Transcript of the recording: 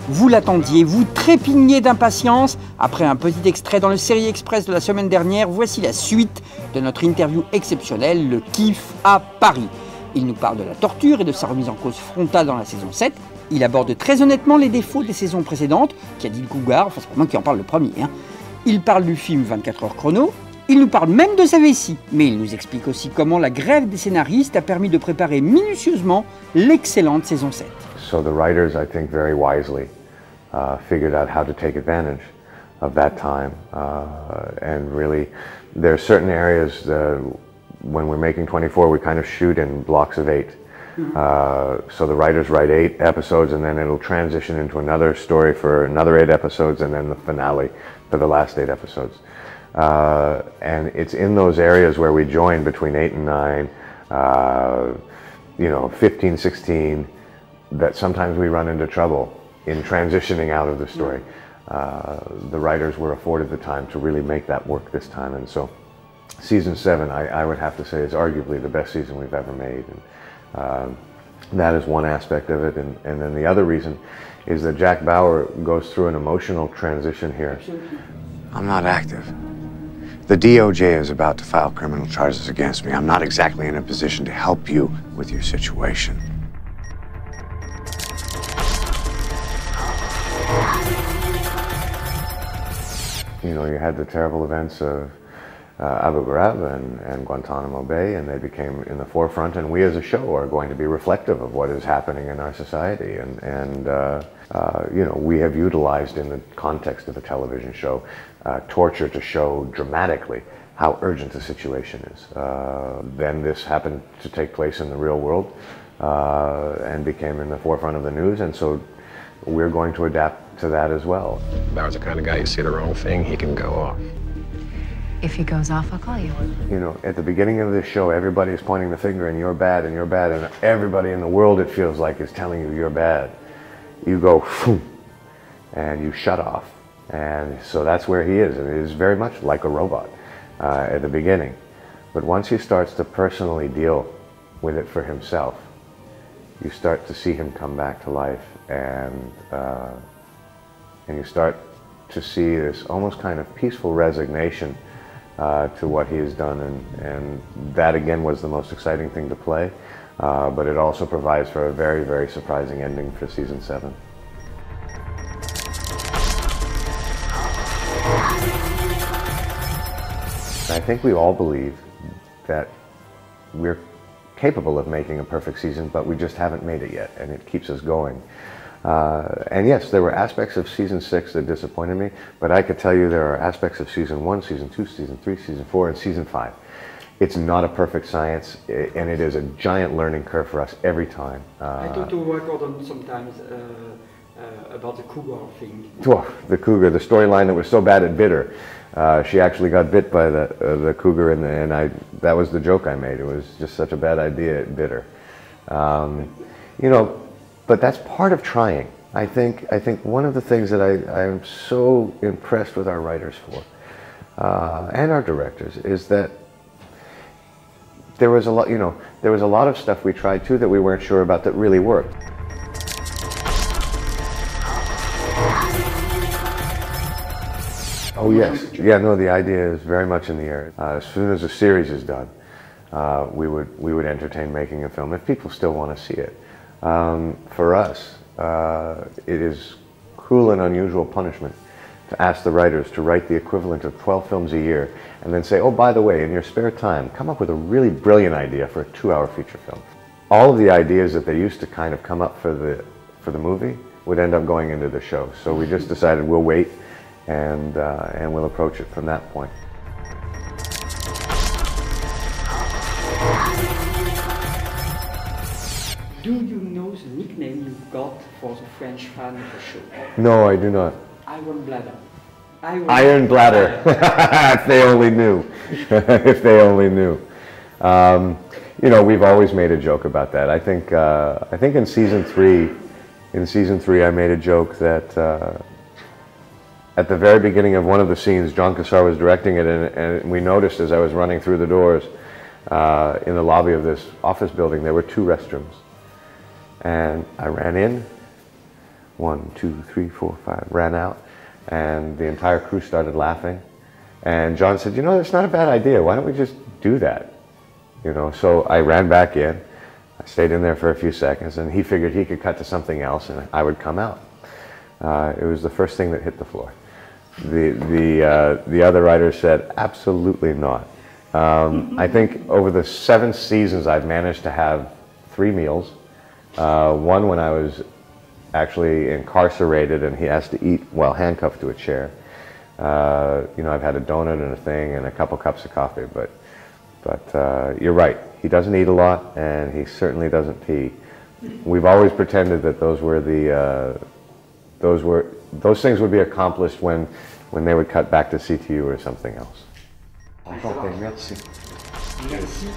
Vous l'attendiez, vous trépigniez d'impatience. Après un petit extrait dans le Série Express de la semaine dernière, voici la suite de notre interview exceptionnelle, le kiff à Paris. Il nous parle de la torture et de sa remise en cause frontale dans la saison 7. Il aborde très honnêtement les défauts des saisons précédentes, qui a dit le couguar, enfin c'est pas moi qui en parle le premier. Il parle du film 24 Heures Chrono. Il nous parle même de sa vessie, mais il nous explique aussi comment la grève des scénaristes a permis de préparer minutieusement l'excellente saison 7. So the writers, I think, very wisely figured out how to take advantage of that time, and really, there are certain areas when we're making 24, we kind of shoot in blocks of 8. So the writers write 8 episodes, and then it'll transition into another story for another 8 episodes, and then the finale for the last 8 episodes. And it's in those areas where we join between 8 and 9, 15, 16, that sometimes we run into trouble in transitioning out of the story. The writers were afforded the time to really make that work this time, and so season 7, I would have to say, is arguably the best season we've ever made. And, that is one aspect of it, and then the other reason is that Jack Bauer goes through an emotional transition here. I'm not active. The DOJ is about to file criminal charges against me. I'm not exactly in a position to help you with your situation. You had the terrible events of Abu Ghraib and Guantanamo Bay, and they became in the forefront, and we as a show are going to be reflective of what is happening in our society, and we have utilized in the context of a television show torture to show dramatically how urgent the situation is. Then this happened to take place in the real world and became in the forefront of the news, and so we're going to adapt to that as well. Bauer's the kind of guy, you say the wrong thing, he can go off. If he goes off, I'll call you. At the beginning of this show, everybody is pointing the finger and you're bad, and everybody in the world, it feels like, is telling you you're bad. You go, phew, and you shut off. And so that's where he is. It is very much like a robot at the beginning. But once he starts to personally deal with it for himself, you start to see him come back to life, and you start to see this almost kind of peaceful resignation to what he has done, and that again was the most exciting thing to play, but it also provides for a very, very surprising ending for season 7. I think we all believe that we're capable of making a perfect season, but we just haven't made it yet, and it keeps us going. And yes, there were aspects of season 6 that disappointed me, but I could tell you there are aspects of season 1, season 2, season 3, season 4, and season 5. It's not a perfect science, and it is a giant learning curve for us every time. I talk to Gordon sometimes about the cougar thing. Oh, the cougar, the storyline that was so bad it bit her. She actually got bit by the cougar, and that was the joke I made. It was just such a bad idea, it bit her. But that's part of trying. I think one of the things that I'm so impressed with our writers for, and our directors, is that there was a lot of stuff we tried too that we weren't sure about that really worked. Oh yes, yeah, no, the idea is very much in the air. As soon as a series is done, we would entertain making a film if people still want to see it. For us, it is cruel and unusual punishment to ask the writers to write the equivalent of 12 films a year and then say, oh, by the way, in your spare time, come up with a really brilliant idea for a 2-hour feature film. All of the ideas that they used to kind of come up for the movie would end up going into the show. So we just decided we'll wait and we'll approach it from that point. Do you know the nickname you got for the French fan of the show? No, I do not. Iron Bladder. Iron Bladder. If they only knew. If they only knew. We've always made a joke about that. I think in season 3, I made a joke that at the very beginning of one of the scenes, John Cassar was directing it, and we noticed as I was running through the doors in the lobby of this office building, there were 2 restrooms. And I ran in, 1, 2, 3, 4, 5, ran out, and the entire crew started laughing. And John said, you know, that's not a bad idea. Why don't we just do that? You know, so I ran back in. I stayed in there for a few seconds, and he figured he could cut to something else, and I would come out. It was the first thing that hit the floor. The other writers said, absolutely not. I think over the 7 seasons, I've managed to have 3 meals. One when I was actually incarcerated, and he has to eat while handcuffed to a chair. You know, I've had a donut and a thing and a couple cups of coffee, but you're right. He doesn't eat a lot, and he certainly doesn't pee. We've always pretended that those things would be accomplished when they would cut back to CTU or something else. Merci. Merci.